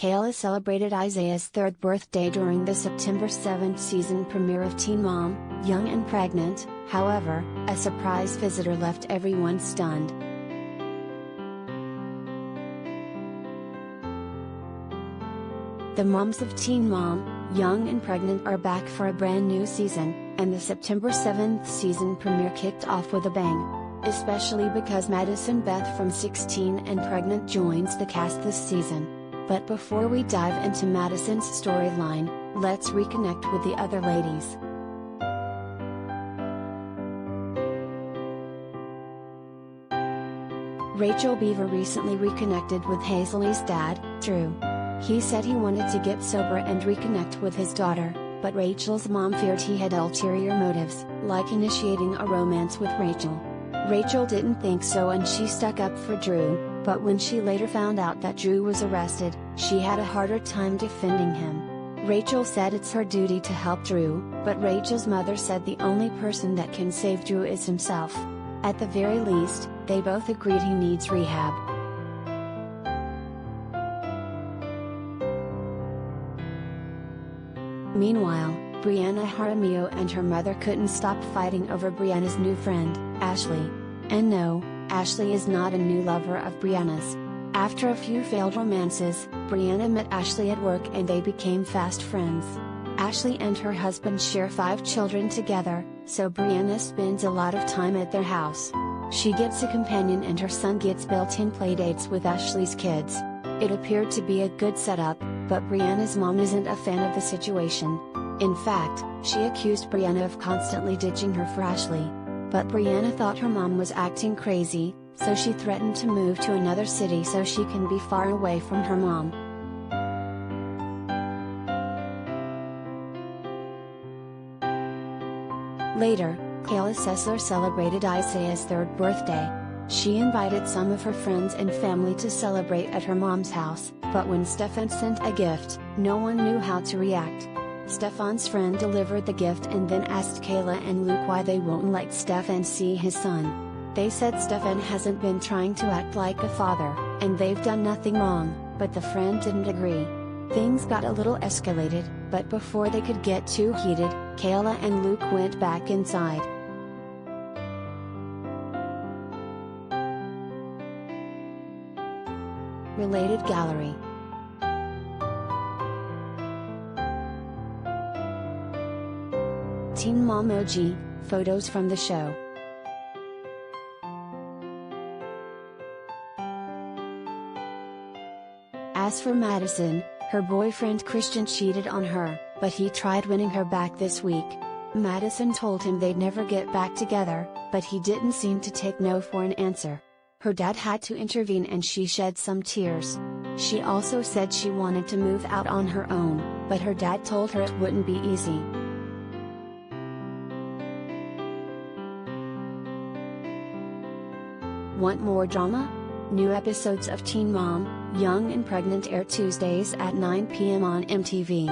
Kayla celebrated Izaiah's third birthday during the September 7th season premiere of Teen Mom, Young and Pregnant. However, a surprise visitor left everyone stunned. The moms of Teen Mom, Young and Pregnant are back for a brand new season, and the September 7th season premiere kicked off with a bang. Especially because Madisen Beith from 16 and Pregnant joins the cast this season. But before we dive into Madisen's storyline, let's reconnect with the other ladies. Rachel Beaver recently reconnected with Hazelee's dad, Drew. He said he wanted to get sober and reconnect with his daughter, but Rachel's mom feared he had ulterior motives, like initiating a romance with Rachel. Rachel didn't think so and she stuck up for Drew, but when she later found out that Drew was arrested, she had a harder time defending him. Rachel said it's her duty to help Drew, but Rachel's mother said the only person that can save Drew is himself. At the very least, they both agreed he needs rehab. Meanwhile, Brianna Jaramillo and her mother couldn't stop fighting over Brianna's new friend, Ashley. And no, Ashley is not a new lover of Brianna's. After a few failed romances, Brianna met Ashley at work and they became fast friends. Ashley and her husband share 5 children together, so Brianna spends a lot of time at their house. She gets a companion and her son gets built-in playdates with Ashley's kids. It appeared to be a good setup, but Brianna's mom isn't a fan of the situation. In fact, she accused Brianna of constantly ditching her for Ashley. But Brianna thought her mom was acting crazy, so she threatened to move to another city so she can be far away from her mom. Later, Kayla Sessler celebrated Izaiah's third birthday. She invited some of her friends and family to celebrate at her mom's house, but when Stefan sent a gift, no one knew how to react. Stefan's friend delivered the gift and then asked Kayla and Luke why they won't let Stefan see his son. They said Stefan hasn't been trying to act like a father, and they've done nothing wrong, but the friend didn't agree. Things got a little escalated, but before they could get too heated, Kayla and Luke went back inside. Related gallery. Teen Mom OG, photos from the show. As for Madisen, her boyfriend Christian cheated on her, but he tried winning her back this week. Madisen told him they'd never get back together, but he didn't seem to take no for an answer. Her dad had to intervene and she shed some tears. She also said she wanted to move out on her own, but her dad told her it wouldn't be easy. Want more drama? New episodes of Teen Mom, Young and Pregnant air Tuesdays at 9 p.m. on MTV.